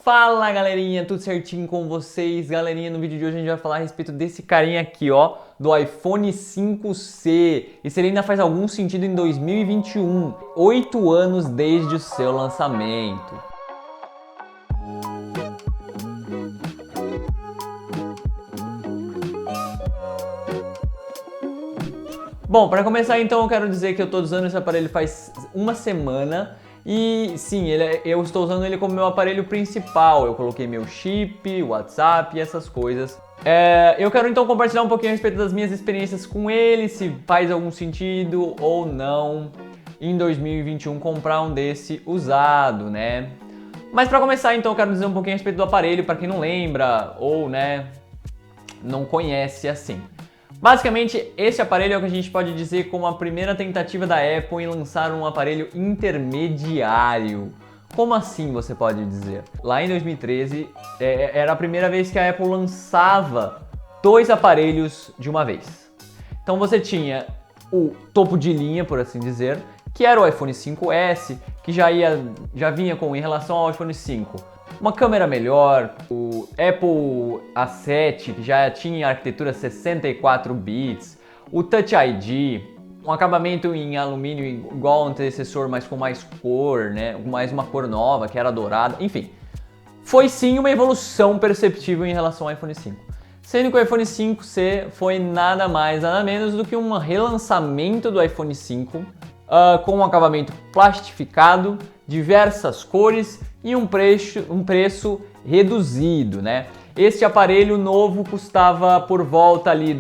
Fala galerinha, tudo certinho com vocês? Galerinha, no vídeo de hoje a gente vai falar a respeito desse carinha aqui, ó, do iPhone 5C. Esse ele ainda faz algum sentido em 2021, 8 anos desde o seu lançamento. Bom, para começar então eu quero dizer que eu estou usando esse aparelho faz uma semana. E sim, eu estou usando ele como meu aparelho principal. Eu coloquei meu chip, WhatsApp e essas coisas. Eu quero então compartilhar um pouquinho a respeito das minhas experiências com ele, se faz algum sentido ou não em 2021 comprar um desse usado, né? Mas para começar então eu quero dizer um pouquinho a respeito do aparelho, para quem não lembra ou não conhece assim. Basicamente, esse aparelho é o que a gente pode dizer como a primeira tentativa da Apple em lançar um aparelho intermediário. Como assim, você pode dizer? Lá em 2013, era a primeira vez que a Apple lançava dois aparelhos de uma vez. Então você tinha o topo de linha, por assim dizer, que era o iPhone 5S, que já vinha com, em relação ao iPhone 5, uma câmera melhor, o Apple A7, que já tinha arquitetura 64 bits, o Touch ID, um acabamento em alumínio igual ao antecessor, mas com mais cor, né? Mais uma cor nova, que era dourada, enfim. Foi sim uma evolução perceptível em relação ao iPhone 5. Sendo que o iPhone 5C foi nada mais, nada menos do que um relançamento do iPhone 5, com um acabamento plastificado, diversas cores e um preço reduzido, né? Este aparelho novo custava por volta ali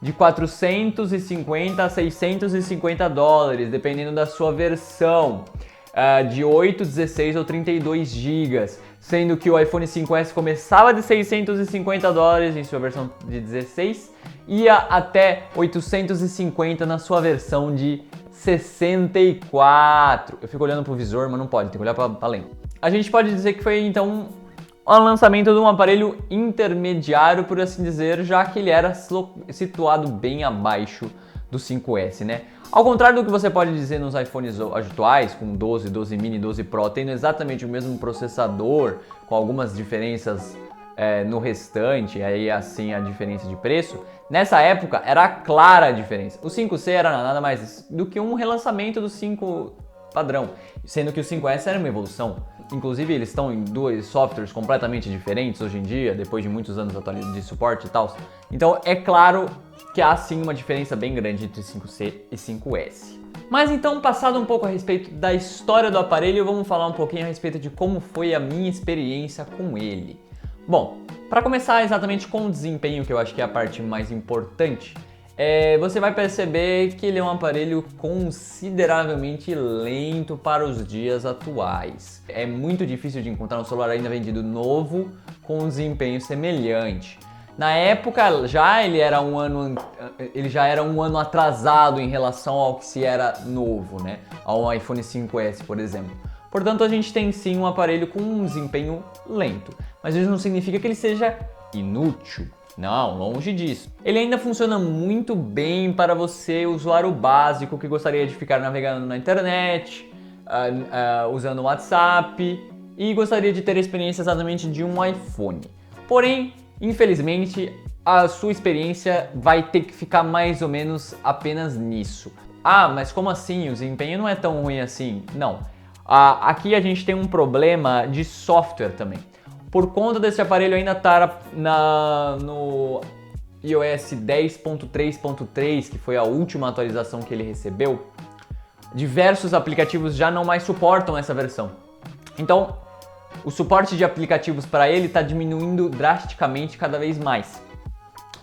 de 450 a 650 dólares, dependendo da sua versão, de 8, 16 ou 32 GB, sendo que o iPhone 5S começava de 650 dólares em sua versão de 16, ia até 850 na sua versão de 64. Eu fico olhando pro visor, mas não pode, tem que olhar pra lente. A gente pode dizer que foi então o lançamento de um aparelho intermediário, por assim dizer, já que ele era situado bem abaixo do 5S, né? Ao contrário do que você pode dizer nos iPhones atuais, com 12, 12 mini, 12 Pro, tendo exatamente o mesmo processador, com algumas diferenças no restante, aí assim a diferença de preço. Nessa época era clara a diferença. O 5C era nada mais do que um relançamento do 5 padrão, sendo que o 5S era uma evolução. Inclusive eles estão em dois softwares completamente diferentes hoje em dia, depois de muitos anos de suporte e tal. Então é claro que há sim uma diferença bem grande entre 5C e 5S. Mas então, passado um pouco a respeito da história do aparelho, vamos falar um pouquinho a respeito de como foi a minha experiência com ele. Bom, para começar exatamente com o desempenho, que eu acho que é a parte mais importante, você vai perceber que ele é um aparelho consideravelmente lento para os dias atuais. É muito difícil de encontrar um celular ainda vendido novo com um desempenho semelhante. Na época ele já era um ano atrasado em relação ao que se era novo, né? Ao iPhone 5S, por exemplo. Portanto, a gente tem sim um aparelho com um desempenho lento, mas isso não significa que ele seja inútil. Não, longe disso. Ele ainda funciona muito bem para você, usuário básico, que gostaria de ficar navegando na internet, usando o WhatsApp e gostaria de ter a experiência exatamente de um iPhone. Porém, infelizmente, a sua experiência vai ter que ficar mais ou menos apenas nisso. Ah, mas como assim? O desempenho não é tão ruim assim? Não. Aqui a gente tem um problema de software também. Por conta desse aparelho ainda estar no iOS 10.3.3, que foi a última atualização que ele recebeu, diversos aplicativos já não mais suportam essa versão. Então, o suporte de aplicativos para ele está diminuindo drasticamente cada vez mais.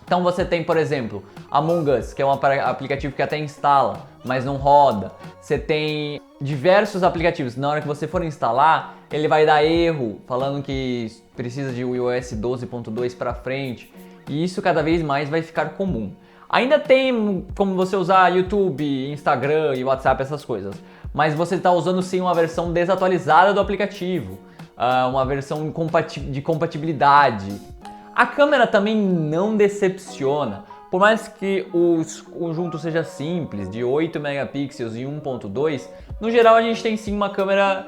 Então você tem, por exemplo, Among Us, que é um aplicativo que até instala, mas não roda. Você tem diversos aplicativos. Na hora que você for instalar, ele vai dar erro, falando que precisa de iOS 12.2 para frente. E isso cada vez mais vai ficar comum. Ainda tem como você usar YouTube, Instagram e WhatsApp, essas coisas. Mas você está usando sim uma versão desatualizada do aplicativo. Uma versão de compatibilidade. A câmera também não decepciona. Por mais que o conjunto seja simples, de 8 megapixels e 1.2, no geral a gente tem sim uma câmera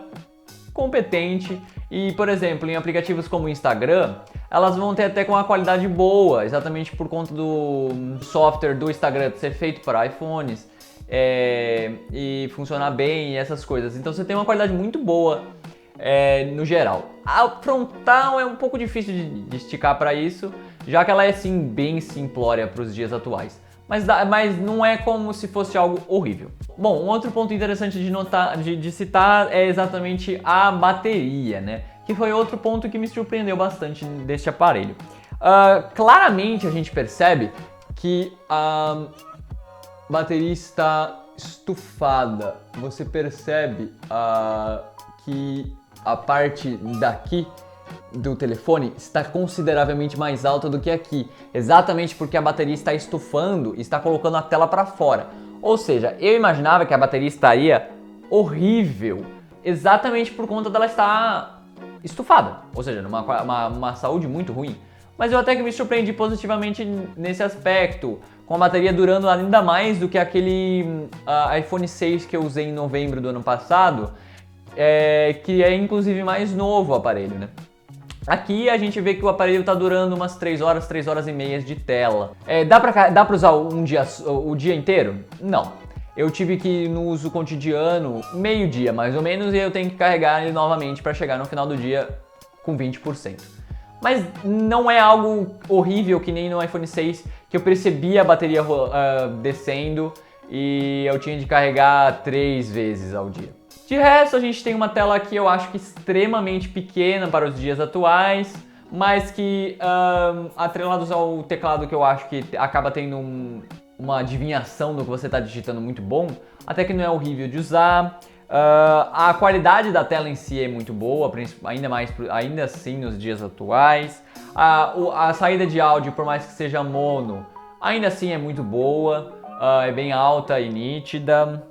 competente. E, por exemplo, em aplicativos como o Instagram, elas vão ter até com uma qualidade boa, exatamente por conta do software do Instagram ser feito para iPhones e funcionar bem e essas coisas. Então você tem uma qualidade muito boa no geral. A frontal é um pouco difícil de esticar para isso, já que ela é sim bem simplória para os dias atuais. Mas não é como se fosse algo horrível. Bom, um outro ponto interessante de citar é exatamente a bateria, né? Que foi outro ponto que me surpreendeu bastante deste aparelho. Claramente a gente percebe que a bateria está estufada. Você percebe que a parte daqui do telefone está consideravelmente mais alta do que aqui, exatamente porque a bateria está estufando e está colocando a tela para fora. Ou seja, eu imaginava que a bateria estaria horrível, exatamente por conta dela estar estufada, ou seja, numa saúde muito ruim. Mas eu até que me surpreendi positivamente nesse aspecto, com a bateria durando ainda mais do que aquele iPhone 6 que eu usei em novembro do ano passado, que é inclusive mais novo o aparelho, né? Aqui a gente vê que o aparelho está durando umas 3 horas e meia de tela. Dá pra usar o dia inteiro? Não. Eu tive que ir no uso cotidiano, meio-dia mais ou menos, e eu tenho que carregar ele novamente para chegar no final do dia com 20%. Mas não é algo horrível que nem no iPhone 6, que eu percebi a bateria descendo e eu tinha de carregar 3 vezes ao dia. De resto, a gente tem uma tela que eu acho que extremamente pequena para os dias atuais, mas que, atrelados ao teclado que eu acho que acaba tendo uma adivinhação do que você está digitando muito bom, até que não é horrível de usar. A qualidade da tela em si é muito boa, ainda assim nos dias atuais. A saída de áudio, por mais que seja mono, ainda assim é muito boa, é bem alta e nítida.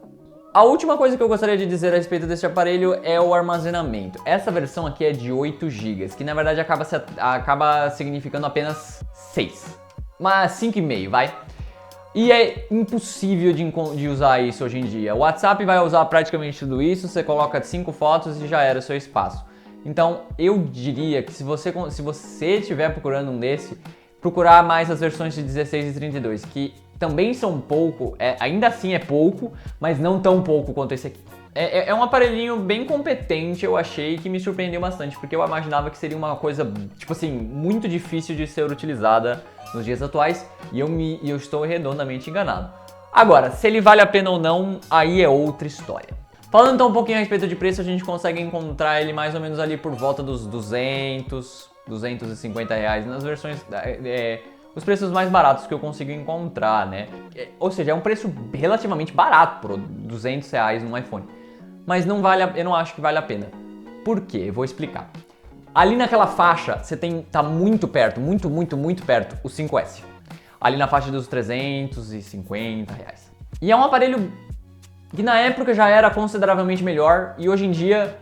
A última coisa que eu gostaria de dizer a respeito desse aparelho é o armazenamento. Essa versão aqui é de 8 GB, que na verdade acaba significando apenas 6. Mas 5,5, vai. E é impossível de usar isso hoje em dia. O WhatsApp vai usar praticamente tudo isso, você coloca 5 fotos e já era o seu espaço. Então eu diria que se você estiver procurando um desse, procurar mais as versões de 16 e 32, que também são pouco, ainda assim é pouco, mas não tão pouco quanto esse aqui. É um aparelhinho bem competente, eu achei, que me surpreendeu bastante, porque eu imaginava que seria uma coisa, tipo assim, muito difícil de ser utilizada nos dias atuais, e eu estou redondamente enganado. Agora, se ele vale a pena ou não, aí é outra história. Falando então um pouquinho a respeito de preço, a gente consegue encontrar ele mais ou menos ali por volta dos 250 reais nas versões... os preços mais baratos que eu consigo encontrar, né? Ou seja, é um preço relativamente barato por 200 reais num iPhone. Mas eu não acho que vale a pena. Por quê? Eu vou explicar. Ali naquela faixa, você tá muito perto, muito perto, o 5S. Ali na faixa dos 350 reais. E é um aparelho que na época já era consideravelmente melhor e hoje em dia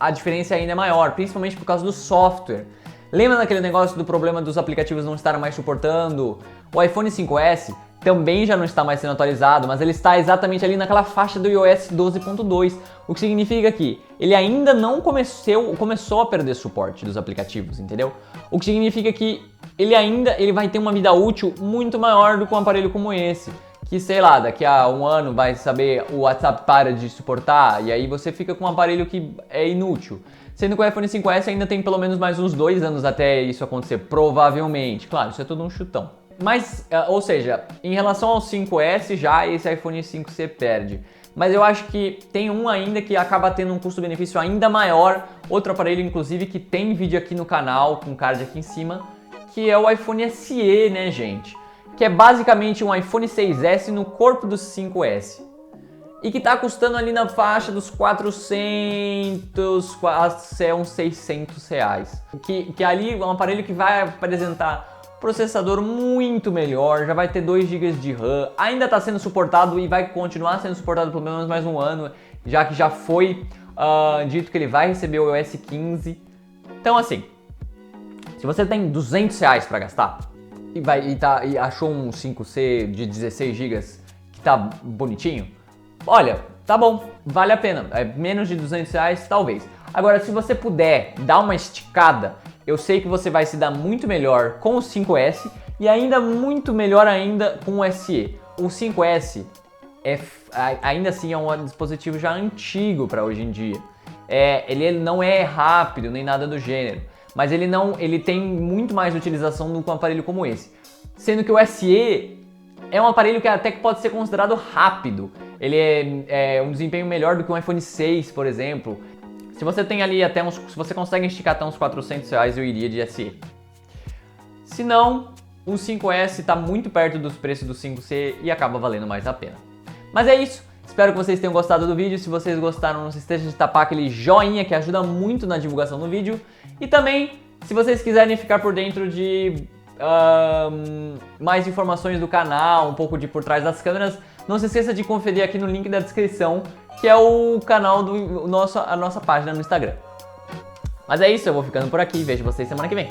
a diferença ainda é maior, principalmente por causa do software. Lembra daquele negócio do problema dos aplicativos não estarem mais suportando? O iPhone 5S também já não está mais sendo atualizado, mas ele está exatamente ali naquela faixa do iOS 12.2, o que significa que ele ainda não começou a perder suporte dos aplicativos, entendeu? O que significa que ele vai ter uma vida útil muito maior do que um aparelho como esse, que sei lá, daqui a um ano vai saber o WhatsApp para de suportar e aí você fica com um aparelho que é inútil. Sendo que o iPhone 5S ainda tem pelo menos mais uns 2 anos até isso acontecer, provavelmente. Claro, isso é tudo um chutão. Mas, ou seja, em relação ao 5S, já esse iPhone 5C perde. Mas eu acho que tem um ainda que acaba tendo um custo-benefício ainda maior. Outro aparelho, inclusive, que tem vídeo aqui no canal, com card aqui em cima, que é o iPhone SE, né, gente? Que é basicamente um iPhone 6S no corpo do 5S. E que tá custando ali na faixa dos 400, quase uns 600 reais. Que ali é um aparelho que vai apresentar processador muito melhor, já vai ter 2 GB de RAM, ainda está sendo suportado e vai continuar sendo suportado pelo menos mais um ano, já que já foi dito que ele vai receber o iOS 15. Então assim, se você tem 200 reais para gastar e achou um 5C de 16 GB que tá bonitinho, olha, tá bom, vale a pena, menos de 200 reais talvez. Agora, se você puder dar uma esticada, eu sei que você vai se dar muito melhor com o 5S e ainda muito melhor ainda com o SE. O 5S ainda assim é um dispositivo já antigo para hoje em dia. Ele não é rápido nem nada do gênero, mas ele tem muito mais utilização do que um aparelho como esse. Sendo que o SE é um aparelho que até que pode ser considerado rápido. Ele é um desempenho melhor do que um iPhone 6, por exemplo. Se você tem ali se você consegue esticar até uns R$400, eu iria de SE. Se não, o 5S está muito perto dos preços do 5C e acaba valendo mais a pena. Mas é isso. Espero que vocês tenham gostado do vídeo. Se vocês gostaram, não se esqueça de tapar aquele joinha que ajuda muito na divulgação do vídeo. E também, se vocês quiserem ficar por dentro de mais informações do canal, um pouco de por trás das câmeras, não se esqueça de conferir aqui no link da descrição, que é o canal a nossa página no Instagram. Mas é isso, eu vou ficando por aqui. Vejo vocês semana que vem.